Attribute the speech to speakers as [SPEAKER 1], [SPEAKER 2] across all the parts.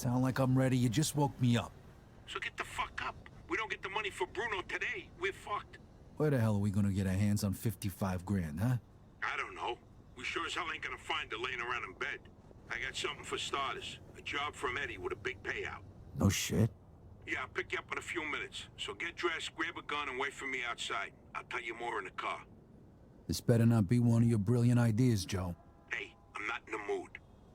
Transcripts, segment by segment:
[SPEAKER 1] Sound like I'm ready? You just woke me up.
[SPEAKER 2] So get the fuck up. We don't get the money for Bruno today, we're fucked.
[SPEAKER 1] Where the hell are we gonna get our hands on 55 grand, huh?
[SPEAKER 2] I don't know. We sure as hell ain't gonna find her laying around in bed. I got something for starters. A job from Eddie with a big payout.
[SPEAKER 1] No shit.
[SPEAKER 2] Yeah, I'll pick you up in a few minutes. So get dressed, grab a gun, and wait for me outside. I'll tell you more in the car.
[SPEAKER 1] This better not be one of your brilliant ideas, Joe.
[SPEAKER 2] Hey, I'm not in the mood.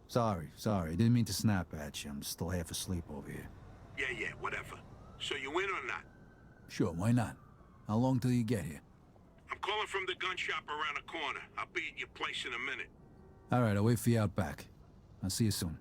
[SPEAKER 1] Sorry. Didn't mean to snap at you. I'm still half asleep over here.
[SPEAKER 2] Yeah, whatever. So you in or not?
[SPEAKER 1] Sure, why not? How long till you get here?
[SPEAKER 2] I'm calling from the gun shop around the corner. I'll be at your place in a minute.
[SPEAKER 1] All right, I'll wait for you out back. I'll see you soon.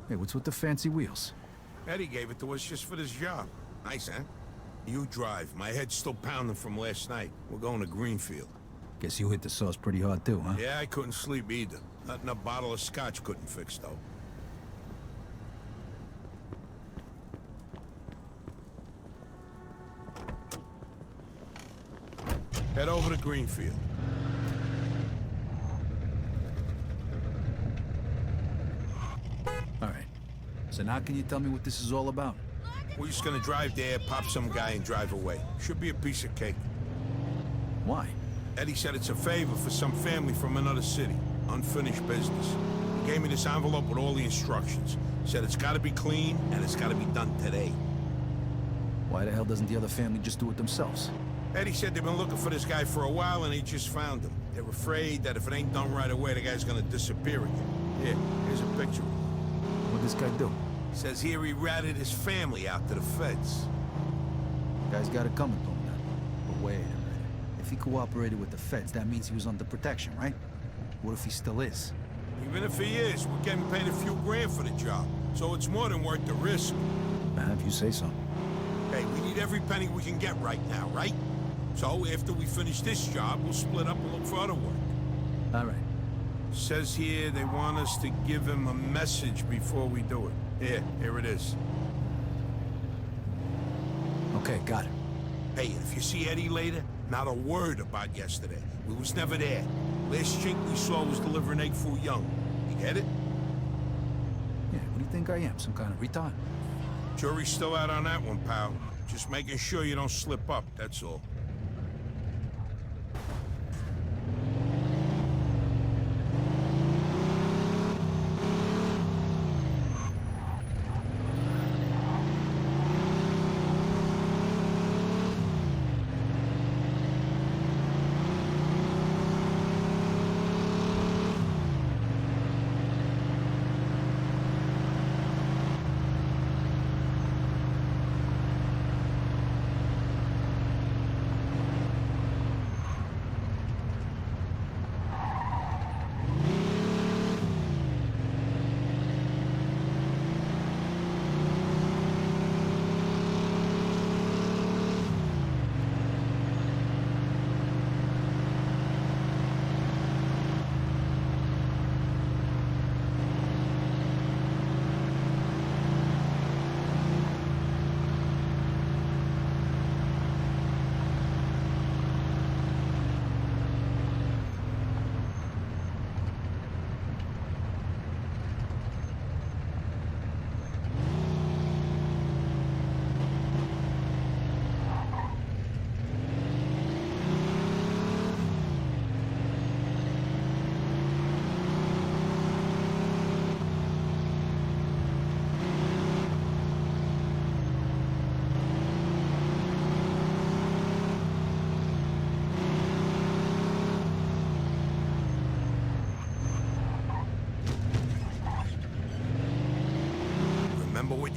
[SPEAKER 1] Hey, what's with the fancy wheels?
[SPEAKER 2] Eddie gave it to us just for this job. Nice, huh? You drive. My head's still pounding from last night. We're going to Greenfield.
[SPEAKER 1] Guess you hit the sauce pretty hard too, huh?
[SPEAKER 2] Yeah, I couldn't sleep either. Nothing a bottle of scotch couldn't fix, though. Head over to Greenfield.
[SPEAKER 1] All right. So now can you tell me what this is all about?
[SPEAKER 2] We're just gonna drive there, pop some guy, and drive away. Should be a piece of cake.
[SPEAKER 1] Why?
[SPEAKER 2] Eddie said it's a favor for some family from another city. Unfinished business. He gave me this envelope with all the instructions. Said it's gotta be clean, and it's gotta be done today.
[SPEAKER 1] Why the hell doesn't the other family just do it themselves?
[SPEAKER 2] Eddie said they've been looking for this guy for a while, and they just found him. They're afraid that if it ain't done right away, the guy's gonna disappear again. Here's a picture.
[SPEAKER 1] What'd this guy do?
[SPEAKER 2] Says here he ratted his family out to the feds.
[SPEAKER 1] Guy's got it coming to him then. But wait a minute. If he cooperated with the feds, that means he was under protection, right? What if he still is?
[SPEAKER 2] Even if he is, we're getting paid a few grand for the job. So it's more than worth the risk.
[SPEAKER 1] If you say so.
[SPEAKER 2] Hey, we need every penny we can get right now, right? So after we finish this job, we'll split up and look for other work.
[SPEAKER 1] All right.
[SPEAKER 2] Says here they want us to give him a message before we do it. Here it is.
[SPEAKER 1] Okay, got it.
[SPEAKER 2] Hey, if you see Eddie later, not a word about yesterday. We was never there. Last chink we saw was delivering egg foo young. You get it?
[SPEAKER 1] Yeah, what do you think I am? Some kind of retard?
[SPEAKER 2] Jury's still out on that one, pal. Just making sure you don't slip up, that's all.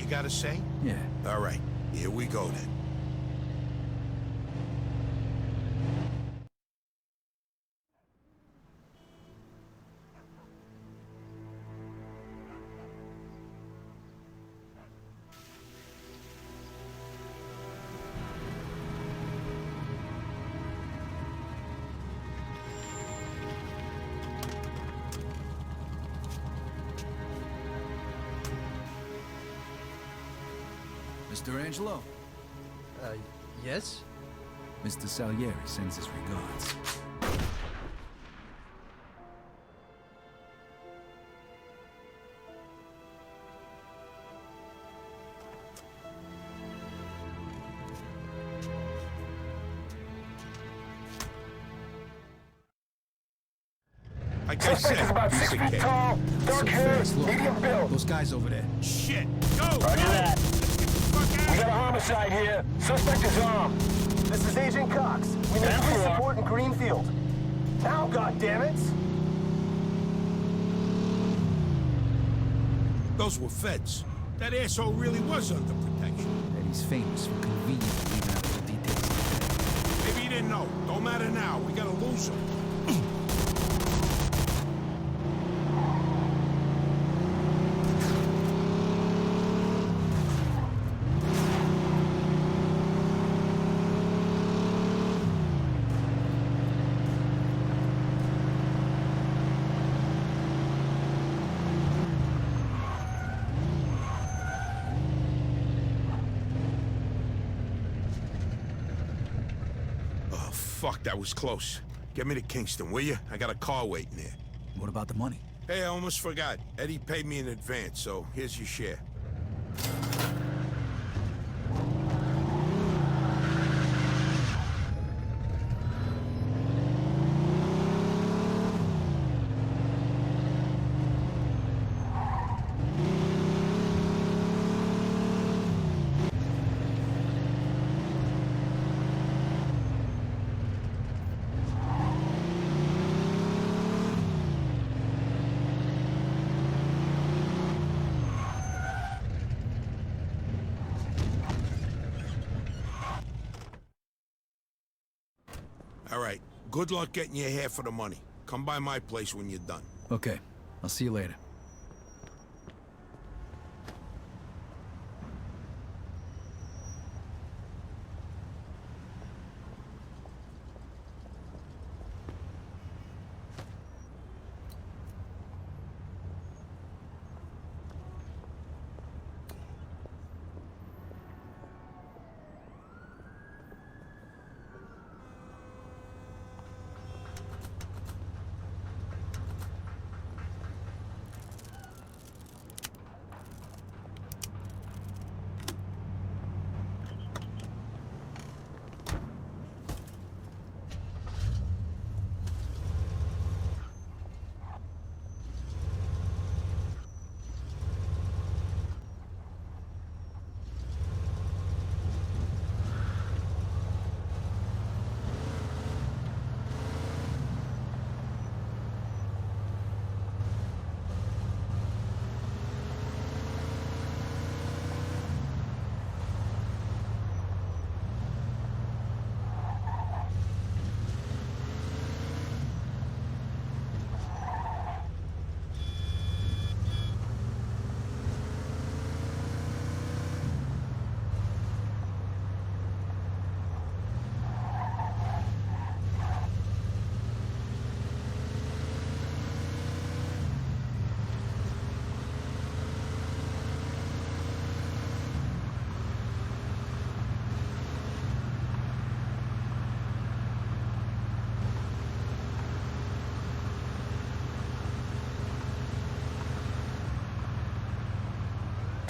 [SPEAKER 2] Gotta say?
[SPEAKER 1] Yeah.
[SPEAKER 2] All right, here we go then.
[SPEAKER 1] Mr. Angelo,
[SPEAKER 3] Yes?
[SPEAKER 1] Mr. Salieri sends his regards.
[SPEAKER 2] Like I
[SPEAKER 4] Suspect is
[SPEAKER 2] said,
[SPEAKER 4] about
[SPEAKER 2] piece
[SPEAKER 4] 6
[SPEAKER 2] of
[SPEAKER 4] feet
[SPEAKER 2] cake.
[SPEAKER 4] tall, dark hair,
[SPEAKER 1] Look,
[SPEAKER 4] medium build.
[SPEAKER 1] those guys over there.
[SPEAKER 2] Shit! Go!
[SPEAKER 4] Roger
[SPEAKER 2] go.
[SPEAKER 4] that.
[SPEAKER 2] Let's get the fuck out
[SPEAKER 4] We
[SPEAKER 2] of
[SPEAKER 4] got a
[SPEAKER 2] here!
[SPEAKER 4] homicide here. Suspect is armed.
[SPEAKER 5] This is Agent Cox. We need
[SPEAKER 4] 10-4.
[SPEAKER 5] police support in Greenfield. Now, goddammit!
[SPEAKER 2] Those were feds. That asshole really was under protection.
[SPEAKER 1] Eddie's famous for conveniently leaving out the details.
[SPEAKER 2] Maybe he didn't know. Don't matter now. We gotta lose him. Fuck, that was close. Get me to Kingston, will you? I got a car waiting there.
[SPEAKER 1] What about the money?
[SPEAKER 2] Hey, I almost forgot. Eddie paid me in advance, so here's your share. All right. Good luck getting your half of the money. Come by my place when you're done.
[SPEAKER 1] Okay, I'll see you later.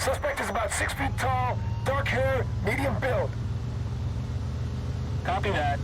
[SPEAKER 4] Suspect is about 6 feet tall, dark hair, medium build. Copy that.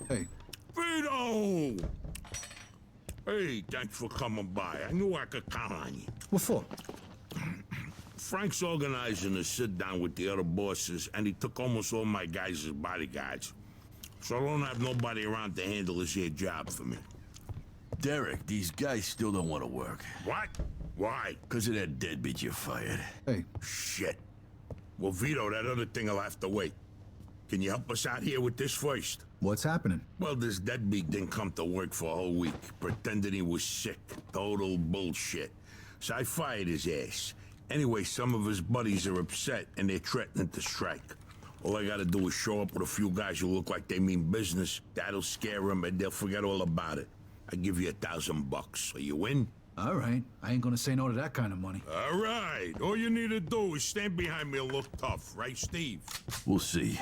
[SPEAKER 1] Hey,
[SPEAKER 2] Vito! Hey, thanks for coming by. I knew I could count on you.
[SPEAKER 1] what for?
[SPEAKER 2] Frank's organizing a sit-down with the other bosses, and he took almost all my guys as bodyguards. So I don't have nobody around to handle this here job for me.
[SPEAKER 6] Derek, these guys still don't want to work.
[SPEAKER 2] What? Why?
[SPEAKER 6] Because of that deadbeat you fired.
[SPEAKER 1] Hey,
[SPEAKER 2] Shit. Well, Vito, that other thing will have to wait. Can you help us out here with this first?
[SPEAKER 1] what's happening?
[SPEAKER 2] Well, this deadbeat didn't come to work for a whole week, pretending he was sick. Total bullshit. So I fired his ass. Anyway, some of his buddies are upset, and they're threatening to strike. All I gotta do is show up with a few guys who look like they mean business. That'll scare them, and they'll forget all about it. I give you $1,000. Are you in?
[SPEAKER 1] All right, I ain't gonna say no to that kind of money.
[SPEAKER 2] All right. All you need to do is stand behind me and look tough, right, Steve?
[SPEAKER 6] We'll see.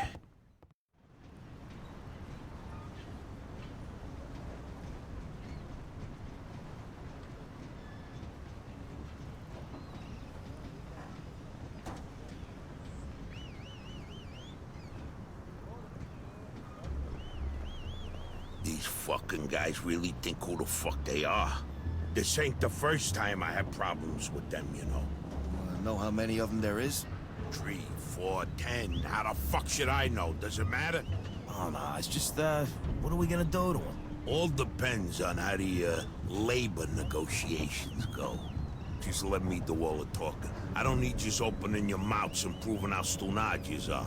[SPEAKER 2] These fucking guys really think who the fuck they are. This ain't the first time I have problems with them, you know.
[SPEAKER 7] Know how many of them there is?
[SPEAKER 2] 3, 4, 10. How the fuck should I know? Does it matter?
[SPEAKER 7] Oh, no, it's just, what are we gonna do to them?
[SPEAKER 2] All depends on how the, labor negotiations go. Just let me do all the talking. I don't need just opening your mouths and proving how stunad yous are.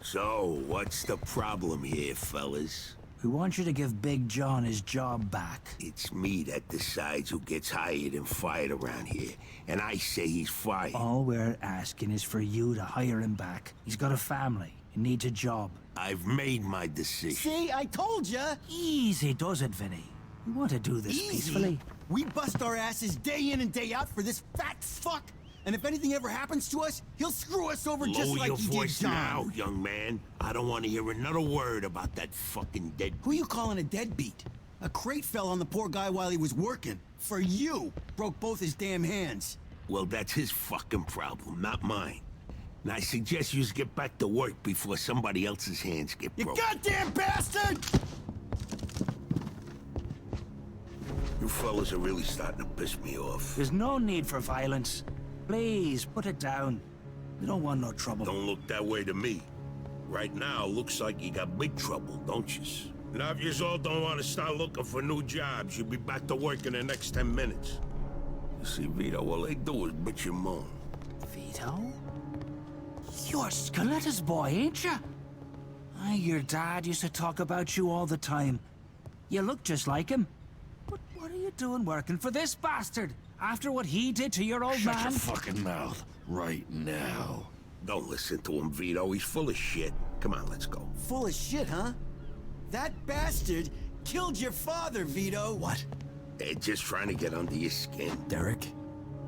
[SPEAKER 2] So, what's the problem here, fellas?
[SPEAKER 8] We want you to give Big John his job back.
[SPEAKER 2] It's me that decides who gets hired and fired around here, and I say he's fired.
[SPEAKER 8] All we're asking is for you to hire him back. He's got a family. He needs a job.
[SPEAKER 2] I've made my decision.
[SPEAKER 9] See, I told ya!
[SPEAKER 8] Easy does it, Vinny. We want to do this peacefully.
[SPEAKER 9] We bust our asses day in and day out for this fat fuck, and if anything ever happens to us, he'll screw us over just
[SPEAKER 2] Lower
[SPEAKER 9] like
[SPEAKER 2] your
[SPEAKER 9] he did
[SPEAKER 2] voice
[SPEAKER 9] John.
[SPEAKER 2] now, young man. I don't want to hear another word about that fucking dead.
[SPEAKER 9] Who you calling a deadbeat? A crate fell on the poor guy while he was working. For you. Broke both his damn hands.
[SPEAKER 2] Well, that's his fucking problem, not mine. And I suggest you just get back to work before somebody else's hands get
[SPEAKER 9] You
[SPEAKER 2] broken.
[SPEAKER 9] goddamn bastard!
[SPEAKER 2] You fellas are really starting to piss me off.
[SPEAKER 8] There's no need for violence. Please, put it down. We don't want no trouble.
[SPEAKER 2] Don't look that way to me. Right now, looks like you got big trouble, don't you? Now, if you all don't want to start looking for new jobs, you'll be back to work in the next 10 minutes. You see, Vito, all they do is bitch and moan.
[SPEAKER 8] Vito? You're Skeletter's boy, ain't you? Your dad used to talk about you all the time. You look just like him. But what are you doing working for this bastard? After what he did to your old
[SPEAKER 6] Shut
[SPEAKER 8] man?
[SPEAKER 6] your fucking mouth right now.
[SPEAKER 2] Don't listen to him, Vito. He's full of shit. Come on, let's go.
[SPEAKER 9] Full of shit, huh? That bastard killed your father, Vito.
[SPEAKER 8] What?
[SPEAKER 2] They're just trying to get under your skin.
[SPEAKER 8] Derek?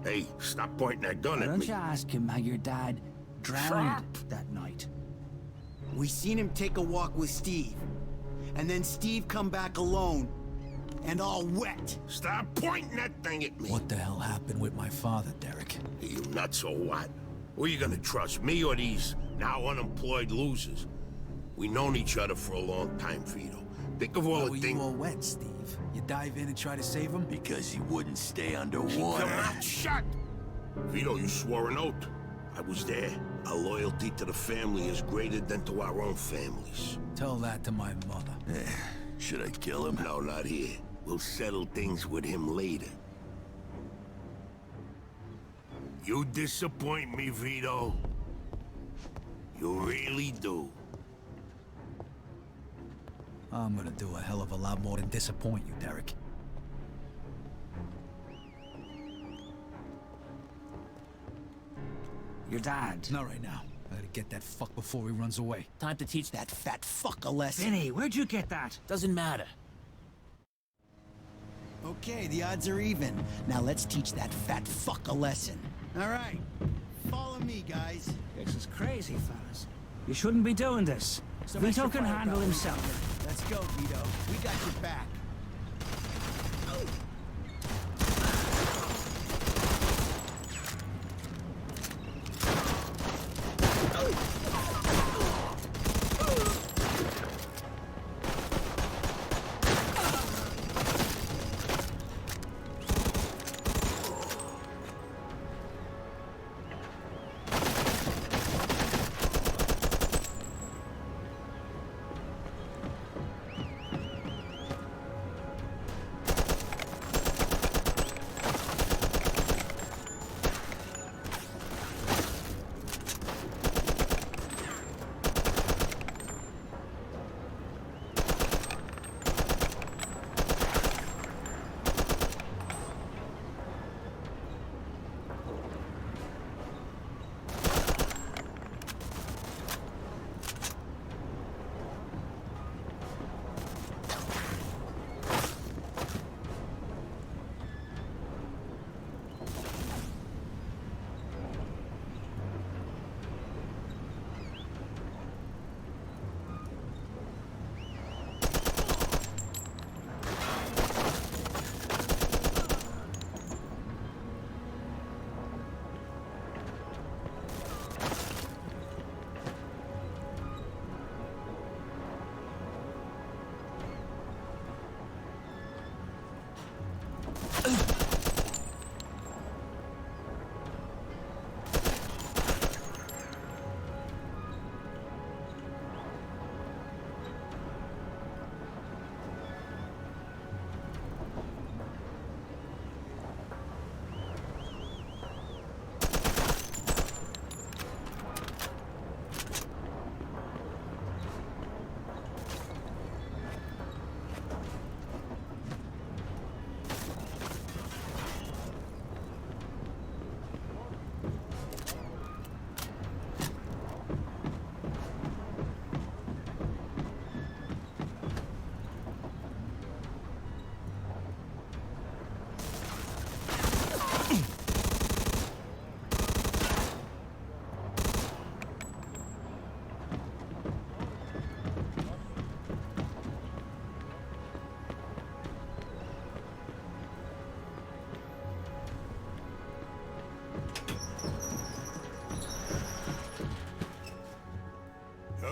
[SPEAKER 2] Hey, stop pointing that gun
[SPEAKER 8] Why
[SPEAKER 2] at
[SPEAKER 8] don't
[SPEAKER 2] me.
[SPEAKER 8] you ask him how your dad drowned that night?
[SPEAKER 9] We seen him take a walk with Steve. And then Steve come back alone. And all wet.
[SPEAKER 2] Stop pointing that thing at me.
[SPEAKER 1] What the hell happened with my father, Derek?
[SPEAKER 2] You nuts or what? Who are you gonna trust, me or these now unemployed losers? We known each other for a long time, Vito. Think of all
[SPEAKER 1] Why
[SPEAKER 2] the
[SPEAKER 1] were you
[SPEAKER 2] things.
[SPEAKER 1] all wet, Steve? You dive in and try to save him?
[SPEAKER 6] Because he wouldn't stay underwater.
[SPEAKER 2] Come out, shut! Vito, you swore an oath. I was there. Our loyalty to the family is greater than to our own families.
[SPEAKER 1] Tell that to my mother.
[SPEAKER 6] Should I kill him?
[SPEAKER 2] No, not here. We'll settle things with him later. You disappoint me, Vito. You really do.
[SPEAKER 1] I'm gonna do a hell of a lot more than disappoint you, Derek.
[SPEAKER 8] Your dad?
[SPEAKER 1] Not right now. I gotta get that fuck before he runs away.
[SPEAKER 9] Time to teach that fat fuck a lesson.
[SPEAKER 8] Vinny, where'd you get that?
[SPEAKER 7] Doesn't matter.
[SPEAKER 9] Okay, the odds are even. Now let's teach that fat fuck a lesson. All right. Follow me, guys.
[SPEAKER 8] This is crazy, fellas. You shouldn't be doing this.
[SPEAKER 9] Some
[SPEAKER 8] Vito
[SPEAKER 9] extra
[SPEAKER 8] can handle
[SPEAKER 9] firepower.
[SPEAKER 8] himself.
[SPEAKER 9] Let's go, Vito. We got your back.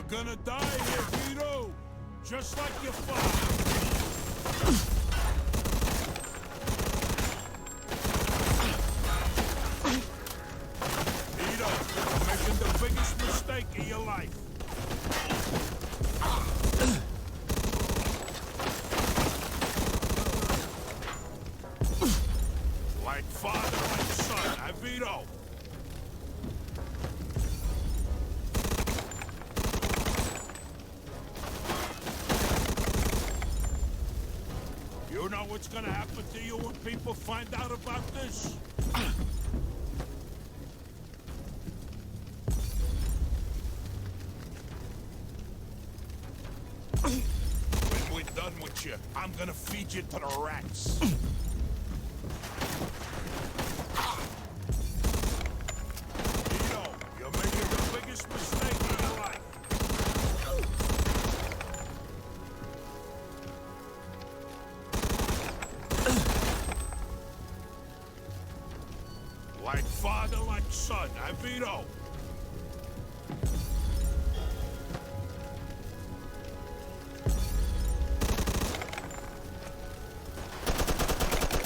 [SPEAKER 2] gonna die here, Vito! Just like your father! Vito, you're making the biggest mistake of your life. Like father, like son, huh, Vito? You know what's gonna happen to you when people find out about this? When we're done with you, I'm gonna feed you to the rats. Vito, you're making the biggest mistake of your life. Like father, like son, huh, Vito?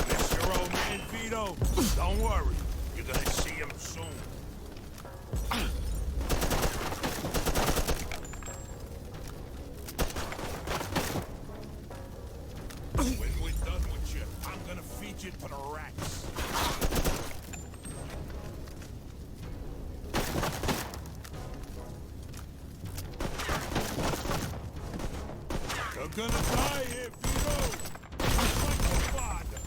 [SPEAKER 2] Miss your old man, Vito? Don't worry, you're gonna see him soon. When we're done with you, I'm gonna feed you to the rats. You're gonna die here, Vito! Just like your father!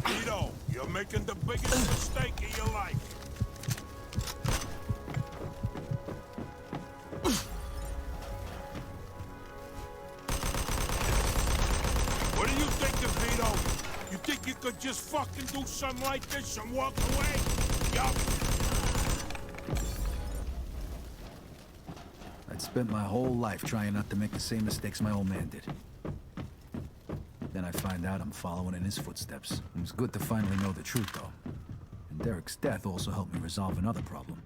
[SPEAKER 2] Vito, you're making the biggest mistake of your life. What do you think, Vito? You think you could just fucking do something like this and walk away? Yup.
[SPEAKER 1] I'd spent my whole life trying not to make the same mistakes my old man did. Then I find out I'm following in his footsteps. It was good to finally know the truth, though. And Derek's death also helped me resolve another problem.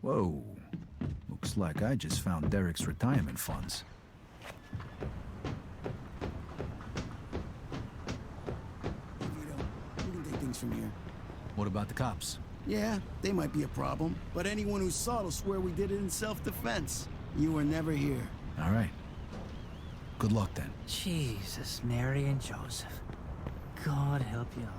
[SPEAKER 1] Whoa. Looks like I just found Derek's retirement funds.
[SPEAKER 9] Vito, we can take things from here.
[SPEAKER 1] What about the cops?
[SPEAKER 9] Yeah, they might be a problem, but anyone who saw it will swear we did it in self-defense. You were never here.
[SPEAKER 1] All right. Good luck, then.
[SPEAKER 8] Jesus, Mary and Joseph. God help you all.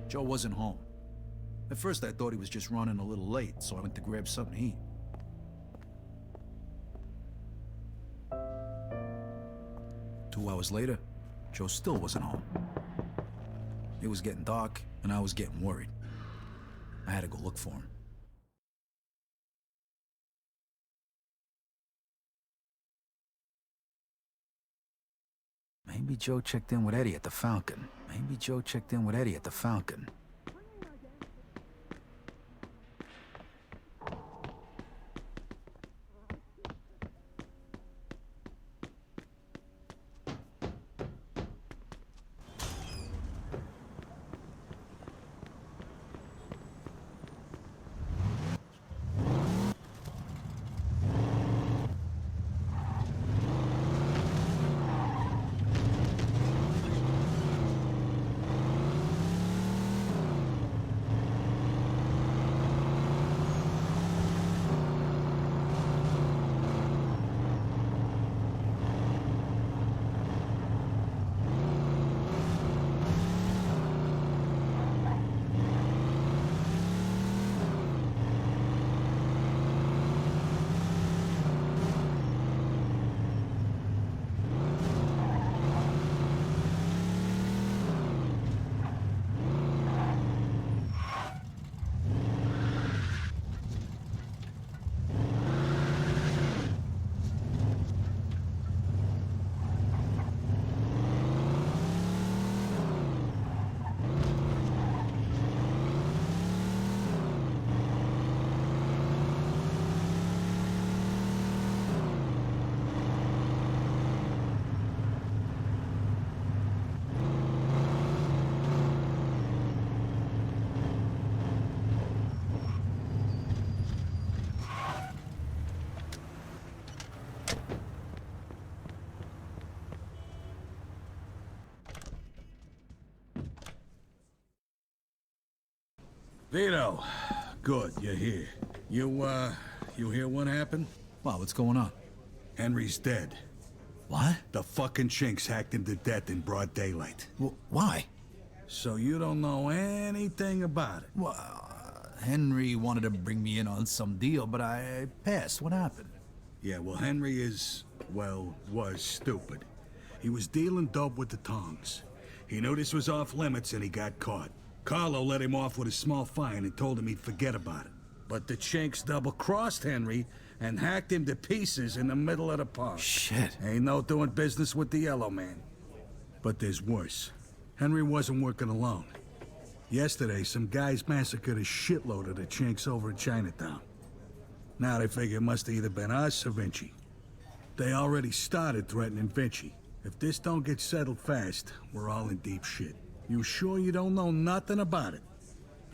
[SPEAKER 1] Joe wasn't home. At first I thought he was just running a little late, so I went to grab something to eat. Two hours later, Joe still wasn't home. It was getting dark, and I was getting worried. I had to go look for him. Maybe Joe checked in with Eddie at the Falcon. Maybe Joe checked in with Eddie at the Falcon.
[SPEAKER 6] Vito, good, you're here. You hear what happened?
[SPEAKER 1] Wow, what's going on?
[SPEAKER 6] Henry's dead.
[SPEAKER 1] What?
[SPEAKER 6] The fucking chinks hacked him to death in broad daylight.
[SPEAKER 1] Why?
[SPEAKER 6] So you don't know anything about it?
[SPEAKER 1] Well, Henry wanted to bring me in on some deal, but I passed. What happened?
[SPEAKER 6] Yeah, well, Henry was stupid. He was dealing dope with the tongs. He knew this was off limits and he got caught. Carlo let him off with a small fine and told him he'd forget about it. But the chinks double-crossed Henry and hacked him to pieces in the middle of the park.
[SPEAKER 1] Shit.
[SPEAKER 6] Ain't no doing business with the Yellow Man. But there's worse. Henry wasn't working alone. Yesterday, some guys massacred a shitload of the chinks over in Chinatown. Now they figure it must have either been us or Vinci. They already started threatening Vinci. If this don't get settled fast, we're all in deep shit. You sure you don't know nothing about it?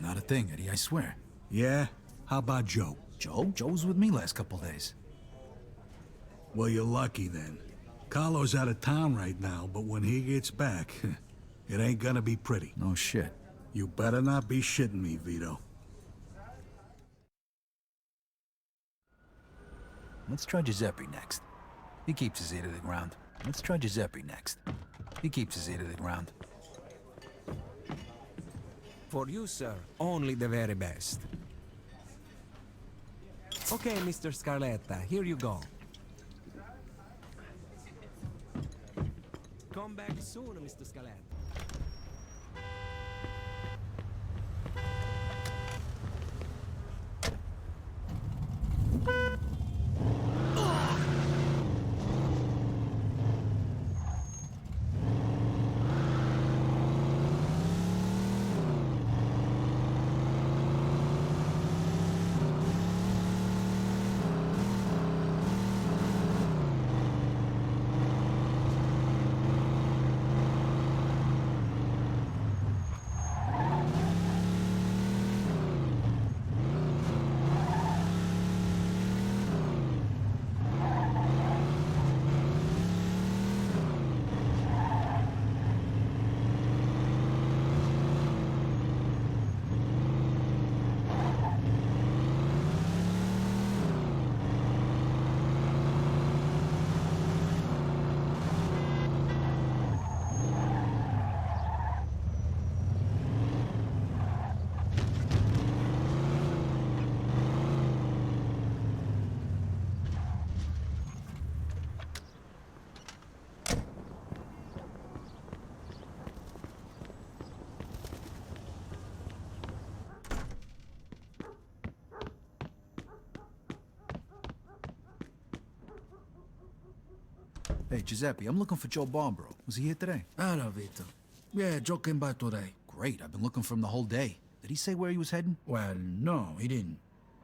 [SPEAKER 1] Not a thing, Eddie, I swear.
[SPEAKER 6] Yeah? How about Joe?
[SPEAKER 1] Joe? Joe was with me last couple days.
[SPEAKER 6] Well, you're lucky then. Carlo's out of town right now, but when he gets back, it ain't gonna be pretty.
[SPEAKER 1] No shit.
[SPEAKER 6] You better not be shitting me, Vito.
[SPEAKER 1] Let's try Giuseppe next. He keeps his ear to the ground. Let's try Giuseppe next. He keeps his ear to the ground.
[SPEAKER 10] For you, sir, only the very best. Okay, Mr. Scarletta, here you go. Come back soon, Mr. Scarletta.
[SPEAKER 1] Hey, Giuseppe, I'm looking for Joe Barbaro. Was he here today?
[SPEAKER 11] Hello, Vito. Yeah, Joe came by today.
[SPEAKER 1] Great, I've been looking for him the whole day. Did he say where he was heading?
[SPEAKER 11] Well, no, he didn't.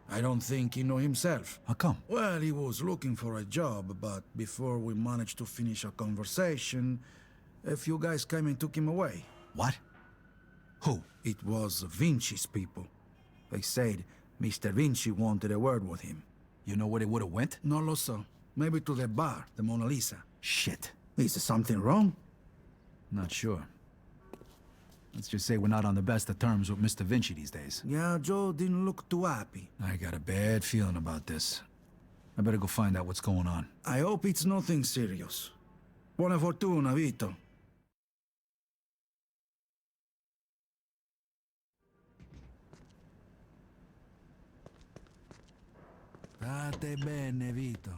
[SPEAKER 11] I don't think he know himself.
[SPEAKER 1] How come?
[SPEAKER 11] Well, he was looking for a job, but before we managed to finish our conversation, a few guys came and took him away.
[SPEAKER 1] What? Who?
[SPEAKER 11] It was Vinci's people. They said Mr. Vinci wanted a word with him.
[SPEAKER 1] You know where they would've went?
[SPEAKER 11] No lo so. Maybe to the bar, the Mona Lisa.
[SPEAKER 1] Shit.
[SPEAKER 11] Is there something wrong?
[SPEAKER 1] Not sure. Let's just say we're not on the best of terms with Mr. Vinci these days.
[SPEAKER 11] Yeah, Joe didn't look too happy.
[SPEAKER 1] I got a bad feeling about this. I better go find out what's going on.
[SPEAKER 11] I hope it's nothing serious. Buona fortuna, Vito.
[SPEAKER 6] State bene, Vito.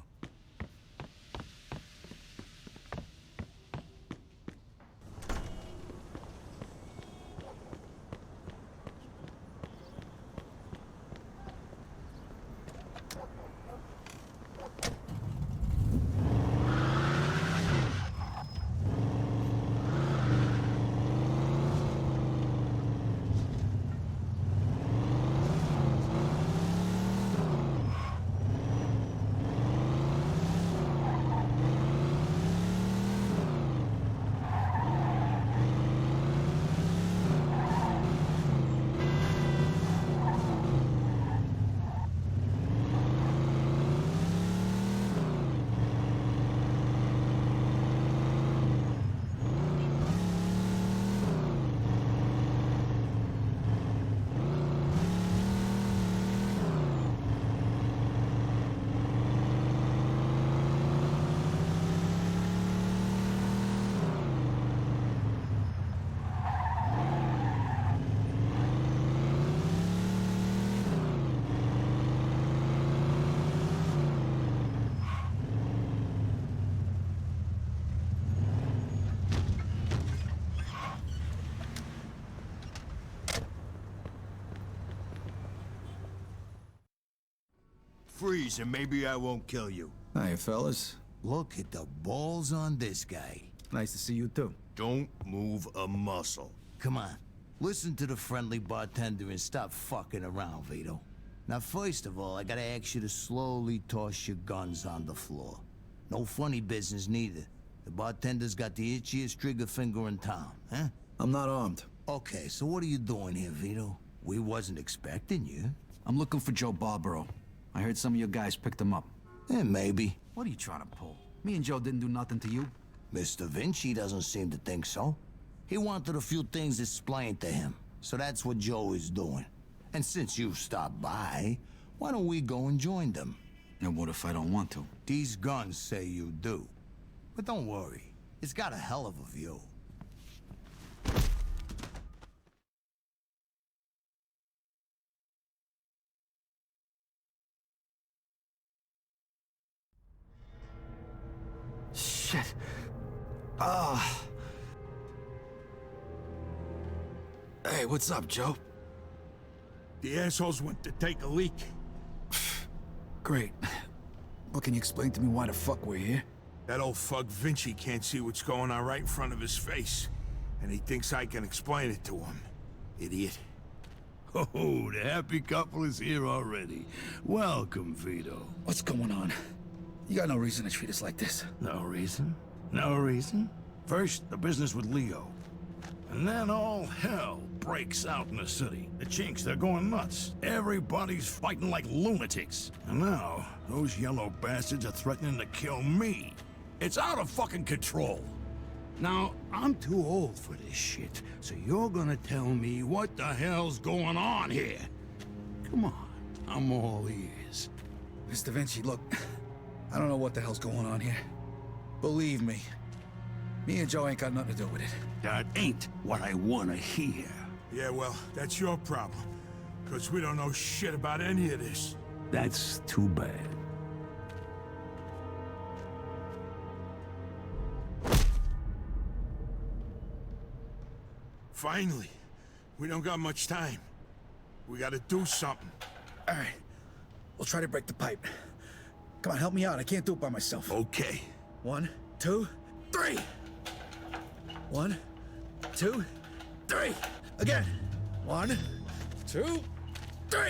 [SPEAKER 7] Freeze and maybe I won't kill you.
[SPEAKER 1] Hi, fellas.
[SPEAKER 7] Look at the balls on this guy.
[SPEAKER 1] Nice to see you, too.
[SPEAKER 7] Don't move a muscle. Come on. Listen to the friendly bartender and stop fucking around, Vito. Now, first of all, I gotta ask you to slowly toss your guns on the floor. No funny business, neither. The bartender's got the itchiest trigger finger in town, huh?
[SPEAKER 1] I'm not armed.
[SPEAKER 7] Okay, so what are you doing here, Vito? We wasn't expecting you.
[SPEAKER 1] I'm looking for Joe Barbaro. I heard some of your guys picked him up.
[SPEAKER 7] Maybe.
[SPEAKER 1] What are you trying to pull? Me and Joe didn't do nothing to you.
[SPEAKER 7] Mr. Vinci doesn't seem to think so. He wanted a few things explained to him, so that's what Joe is doing. And since you've stopped by, why don't we go and join them?
[SPEAKER 1] And what if I don't want to?
[SPEAKER 7] These guns say you do. But don't worry, it's got a hell of a view.
[SPEAKER 1] Shit. Ah. Hey, what's up, Joe?
[SPEAKER 2] The assholes went to take a leak.
[SPEAKER 1] Great. Well, can you explain to me why the fuck we're here?
[SPEAKER 2] That old fuck Vinci can't see what's going on right in front of his face. And he thinks I can explain it to him. Idiot.
[SPEAKER 6] Oh, the happy couple is here already. Welcome, Vito.
[SPEAKER 11] What's going on? You got no reason to treat us like this.
[SPEAKER 6] No reason? No reason? First, the business with Leo. And then all hell breaks out in the city. The Chinks, they're going nuts. Everybody's fighting like lunatics. And now, those yellow bastards are threatening to kill me. It's out of fucking control. Now, I'm too old for this shit, so you're gonna tell me what the hell's going on here. Come on, I'm all ears.
[SPEAKER 11] Mr. Vinci, look, I don't know what the hell's going on here. Believe me, me and Joe ain't got nothing to do with it.
[SPEAKER 6] That ain't what I wanna hear.
[SPEAKER 2] Yeah, well, that's your problem. Because we don't know shit about any of this.
[SPEAKER 6] That's too bad.
[SPEAKER 2] Finally. We don't got much time. We gotta do something.
[SPEAKER 11] All right, we'll try to break the pipe. Come on, help me out. I can't do it by myself.
[SPEAKER 6] Okay.
[SPEAKER 11] 1, 2, 3. 1, 2, 3. Again. 1, 2, 3.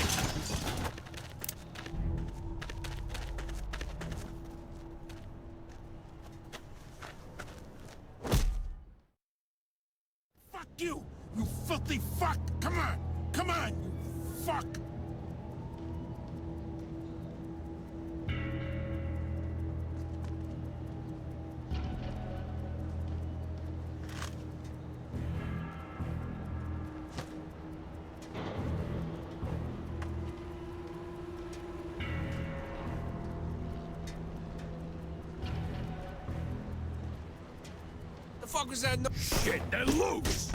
[SPEAKER 2] Fuck you! You filthy fuck! Come on! Come on, you fuck!
[SPEAKER 10] The fuck was that?
[SPEAKER 2] Shit, they're loose!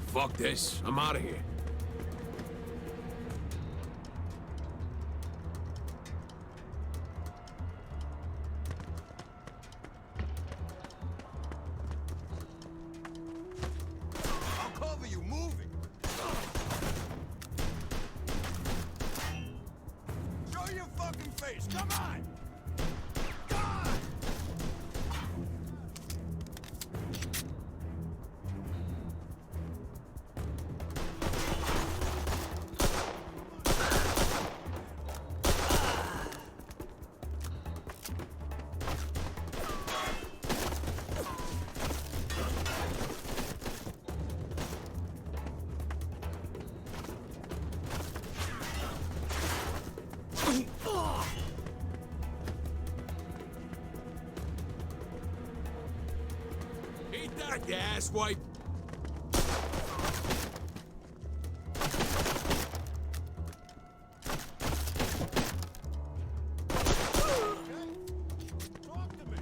[SPEAKER 10] Fuck this. I'm out of here.
[SPEAKER 2] I'll cover you, move it! Show your fucking face, come on! God!
[SPEAKER 10] Eat that, you asswipe!
[SPEAKER 2] Talk to me!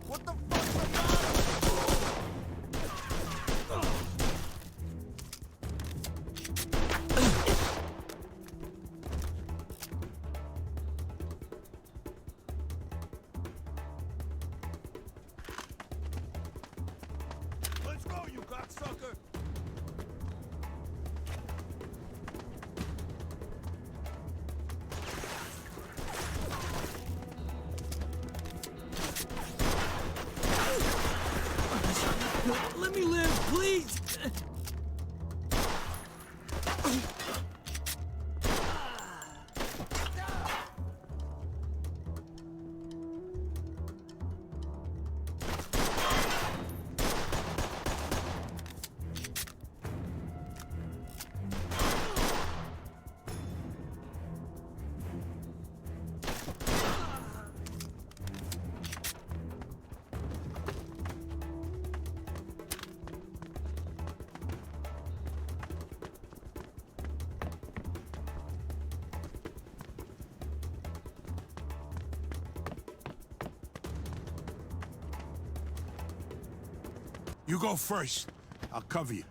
[SPEAKER 2] What the fuck's the Let's go, you cocksucker!
[SPEAKER 11] Let me live, please! You go first. I'll cover you.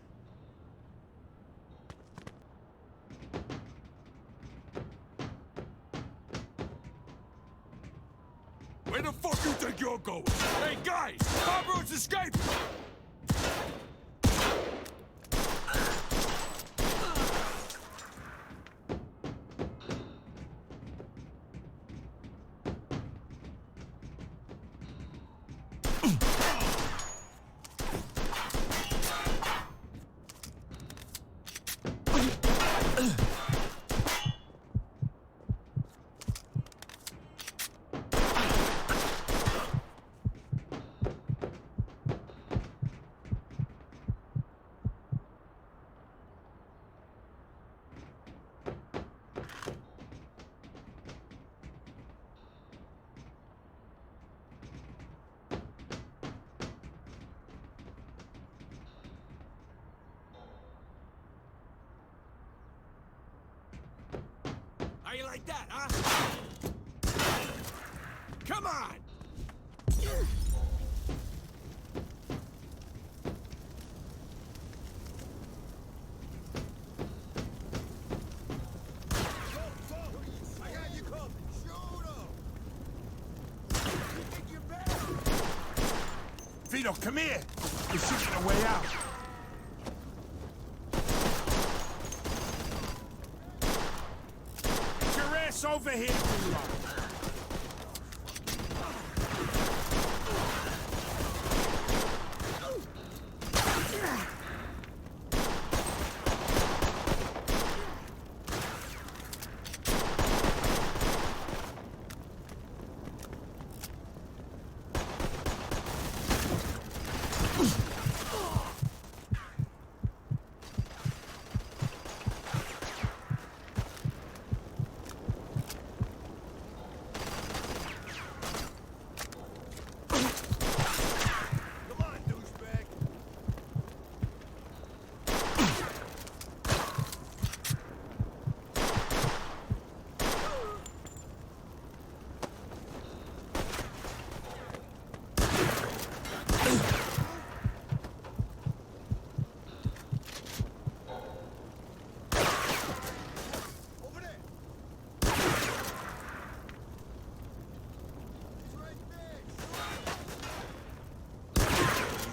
[SPEAKER 10] Where the fuck you think you're going? Hey, guys! Barbaro's escaped! How you like that, huh? Come on!
[SPEAKER 2] Vito, come here! We're shooting a way out. Get your ass over here, Vito!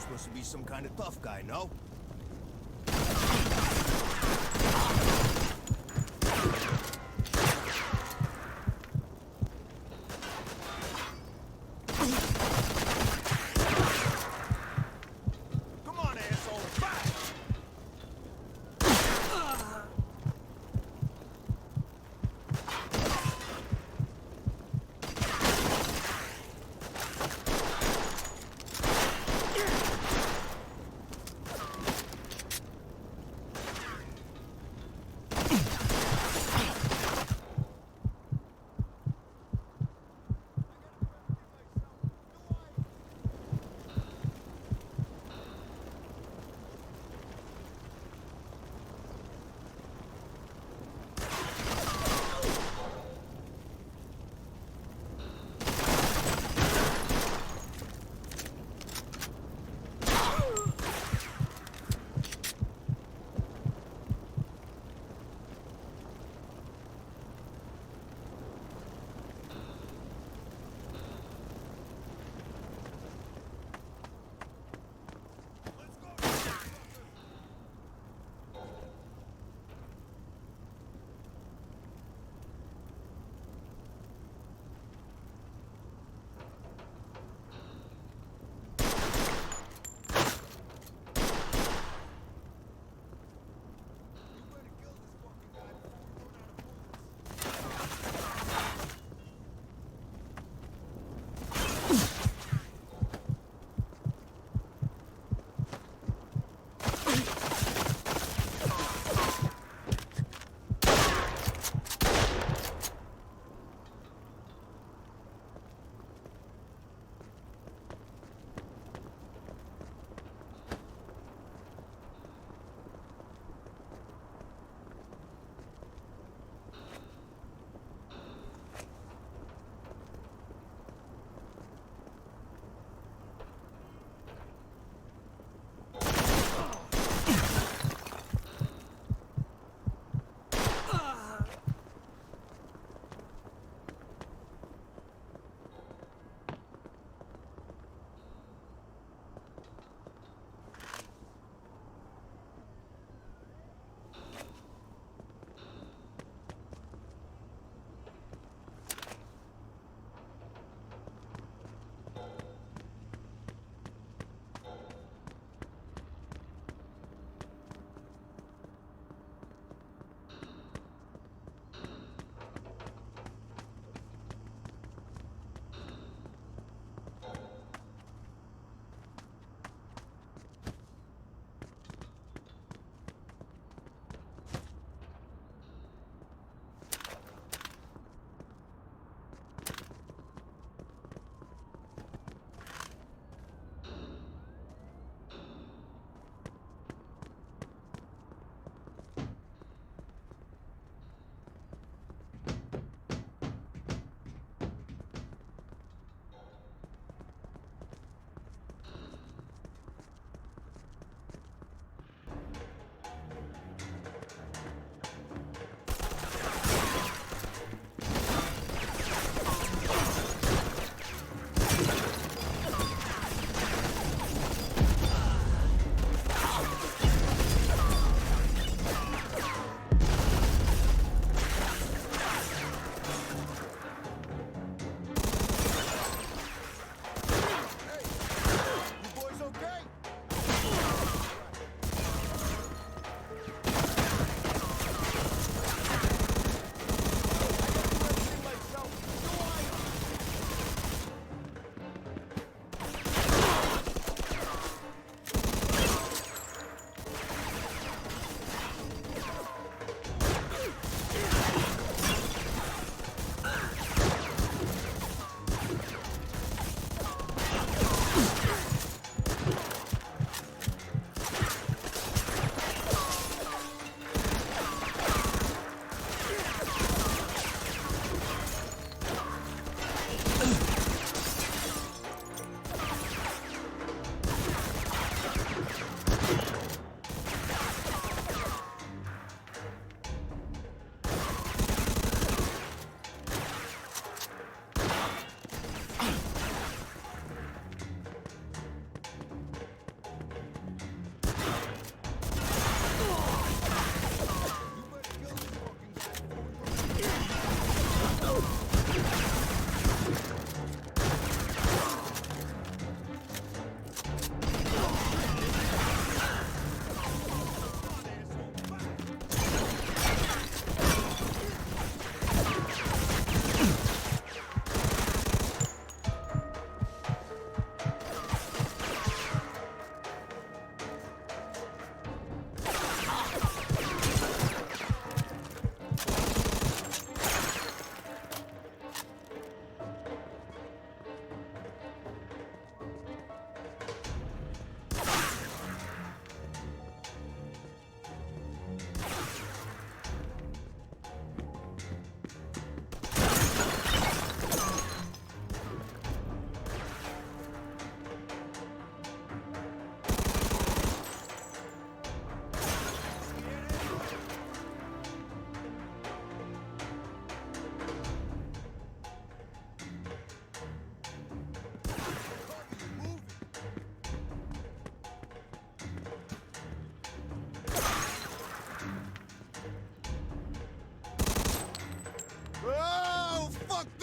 [SPEAKER 9] Supposed to be some kind of tough guy, no? Come on, asshole, back!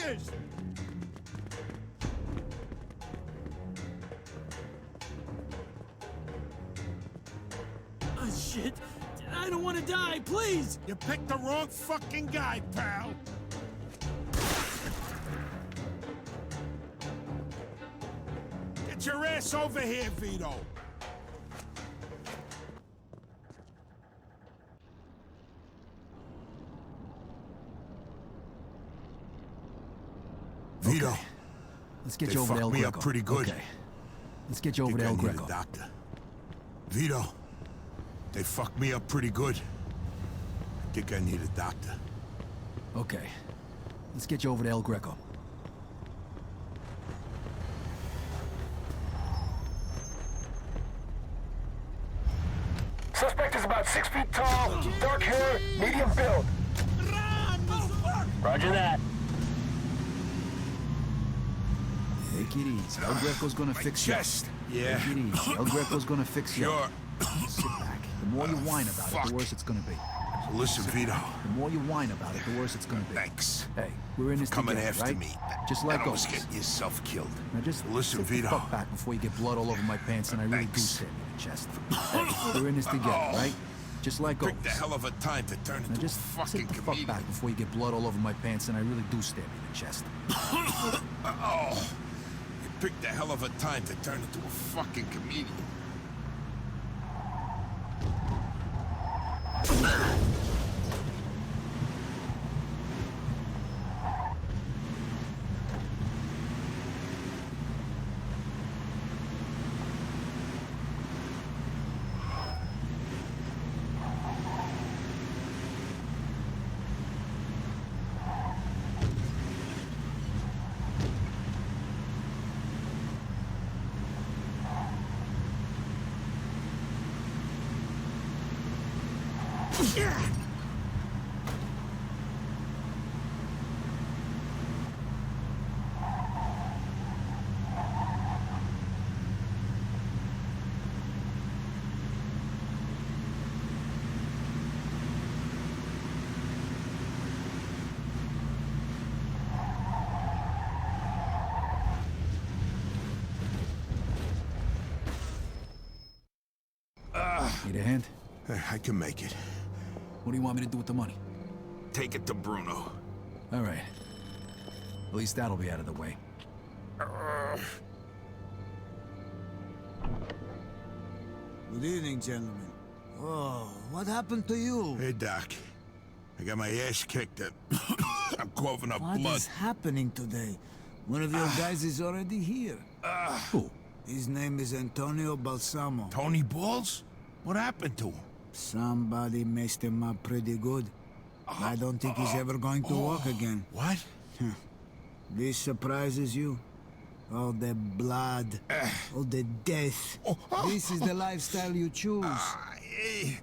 [SPEAKER 10] is!
[SPEAKER 8] Oh, shit. I don't want to die, please!
[SPEAKER 10] You picked the wrong fucking guy, pal! Get your ass over here, Vito!
[SPEAKER 2] Vito,
[SPEAKER 1] Okay. Let's get
[SPEAKER 2] they
[SPEAKER 1] you over to
[SPEAKER 2] fucked
[SPEAKER 1] El
[SPEAKER 2] me
[SPEAKER 1] Greco.
[SPEAKER 2] up pretty good.
[SPEAKER 1] Okay. Let's get you over
[SPEAKER 2] Think
[SPEAKER 1] to
[SPEAKER 2] I
[SPEAKER 1] El
[SPEAKER 2] need a
[SPEAKER 1] Greco.
[SPEAKER 2] doctor. Vito, they fucked me up pretty good. I think I need a doctor.
[SPEAKER 1] Okay. Let's get you over to El Greco.
[SPEAKER 4] Suspect is about 6 feet tall, dark hair, medium build. Roger that.
[SPEAKER 1] Take it easy. El Greco's gonna fix you.
[SPEAKER 2] Chest. Yeah.
[SPEAKER 1] Take it easy. El Greco's gonna fix you.
[SPEAKER 2] Sure.
[SPEAKER 1] Sit back. The more you whine about it, the worse it's gonna be.
[SPEAKER 2] Listen, Vito.
[SPEAKER 1] The more you whine about it, the worse it's gonna be.
[SPEAKER 2] Thanks.
[SPEAKER 1] Hey, we're in this
[SPEAKER 2] Coming
[SPEAKER 1] together,
[SPEAKER 2] after
[SPEAKER 1] right?
[SPEAKER 2] me.
[SPEAKER 1] Just let
[SPEAKER 2] and
[SPEAKER 1] go.
[SPEAKER 2] almost getting yourself killed.
[SPEAKER 1] Now just
[SPEAKER 2] Listen,
[SPEAKER 1] sit
[SPEAKER 2] Vito.
[SPEAKER 1] the fuck back before you get blood all over my pants and I really do
[SPEAKER 2] Thanks.
[SPEAKER 1] stab you in the chest. Hey, we're in this together, right? Just let go.
[SPEAKER 2] Picked a hell of a time to turn
[SPEAKER 1] Now
[SPEAKER 2] into
[SPEAKER 1] just
[SPEAKER 2] a fucking
[SPEAKER 1] sit the fuck
[SPEAKER 2] comedian.
[SPEAKER 1] back before you get blood all over my pants and I really do stab you in the chest.
[SPEAKER 2] Oh, you picked a hell of a time to turn into a fucking comedian.
[SPEAKER 1] Need a hand?
[SPEAKER 2] I can make it.
[SPEAKER 1] What do you want me to do with the money?
[SPEAKER 2] Take it to Bruno.
[SPEAKER 1] All right. At least that'll be out of the way.
[SPEAKER 7] Good evening, gentlemen. Oh, what happened to you?
[SPEAKER 2] Hey, Doc. I got my ass kicked and I'm coughing up
[SPEAKER 7] What
[SPEAKER 2] blood.
[SPEAKER 7] is happening today? One of your guys is already here.
[SPEAKER 1] Who?
[SPEAKER 7] His name is Antonio Balsamo.
[SPEAKER 2] Tony Balls? What happened to him?
[SPEAKER 7] Somebody messed him up pretty good. I don't think he's ever going to walk again.
[SPEAKER 2] What?
[SPEAKER 7] This surprises you? All the blood, all the death. This is the lifestyle you choose.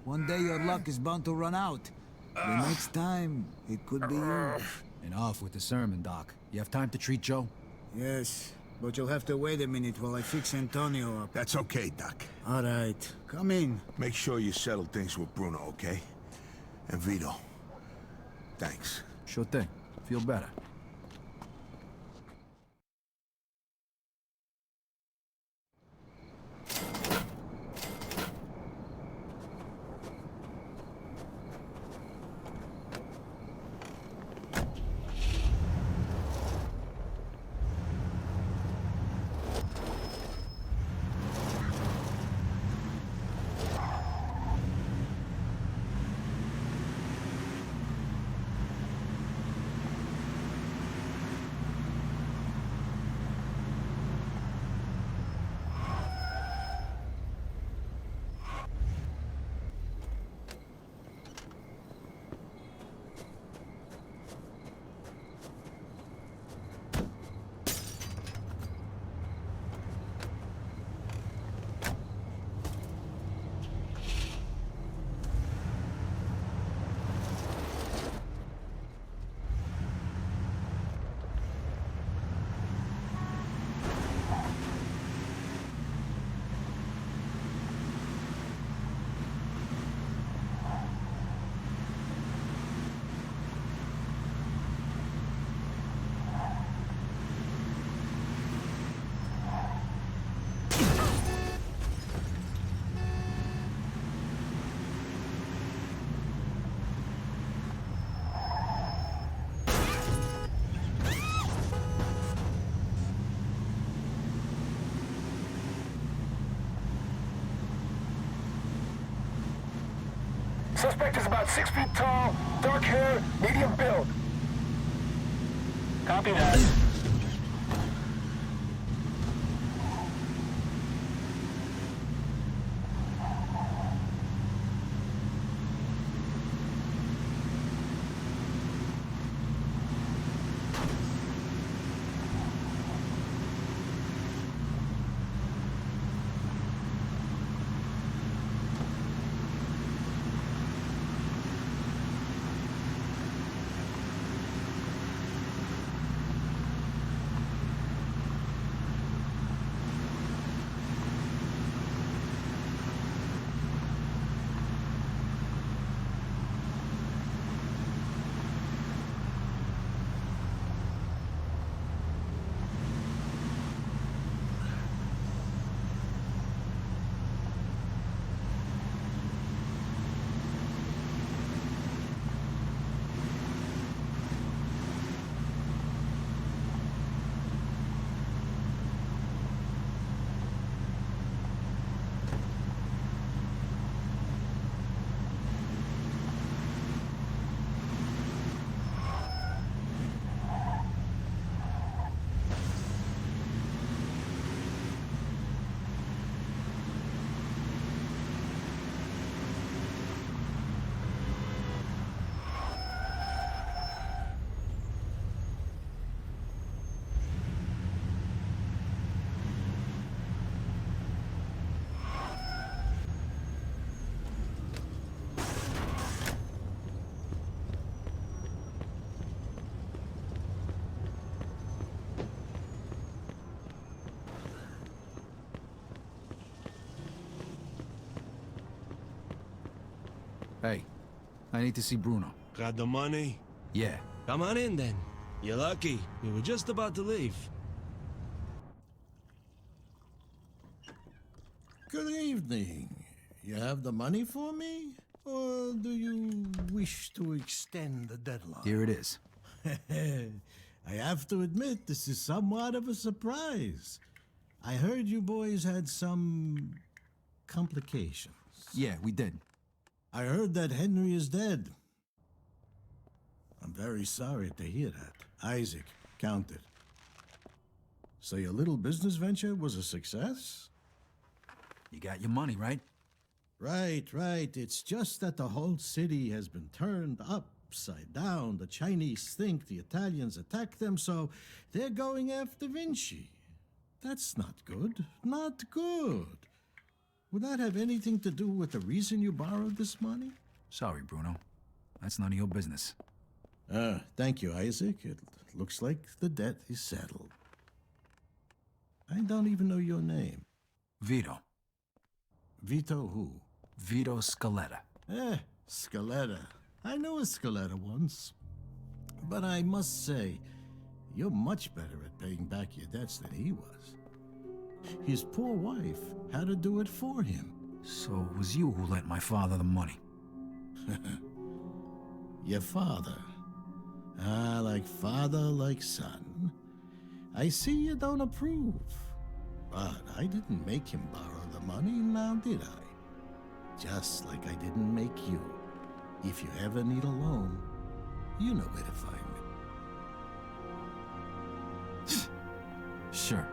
[SPEAKER 7] One day your luck is bound to run out. The next time, it could be you.
[SPEAKER 1] And off with the sermon, Doc. You have time to treat Joe?
[SPEAKER 7] Yes, but you'll have to wait a minute while I fix Antonio up.
[SPEAKER 2] That's okay, Doc.
[SPEAKER 7] All right, come in.
[SPEAKER 2] Make sure you settle things with Bruno, okay? And Vito. Thanks.
[SPEAKER 1] Sure thing. Feel better.
[SPEAKER 4] Suspect is about 6 feet tall, dark hair, medium build. Copy that.
[SPEAKER 1] Hey, I need to see Bruno.
[SPEAKER 10] Got the money?
[SPEAKER 1] Yeah.
[SPEAKER 10] Come on in then. You're lucky. We were just about to leave.
[SPEAKER 12] Good evening. You have the money for me? Or do you wish to extend the deadline?
[SPEAKER 1] Here it is.
[SPEAKER 12] I have to admit, this is somewhat of a surprise. I heard you boys had some complications.
[SPEAKER 1] Yeah, we did.
[SPEAKER 12] I heard that Henry is dead. I'm very sorry to hear that. Isaac, count it. So your little business venture was a success?
[SPEAKER 1] You got your money, right?
[SPEAKER 12] Right. It's just that the whole city has been turned upside down. The Chinese think the Italians attacked them, so they're going after Vinci. That's not good. Not good. Would that have anything to do with the reason you borrowed this money?
[SPEAKER 1] Sorry, Bruno. That's none of your business.
[SPEAKER 12] Thank you, Isaac. It looks like the debt is settled. I don't even know your name.
[SPEAKER 1] Vito.
[SPEAKER 12] Vito who?
[SPEAKER 1] Vito Scaletta.
[SPEAKER 12] Scaletta. I knew a Scaletta once. But I must say, you're much better at paying back your debts than he was. His poor wife had to do it for him.
[SPEAKER 1] So it was you who lent my father the money?
[SPEAKER 12] Your father. Like father, like son. I see you don't approve. But I didn't make him borrow the money, now did I? Just like I didn't make you. If you ever need a loan, you know where to find me.
[SPEAKER 1] Sure.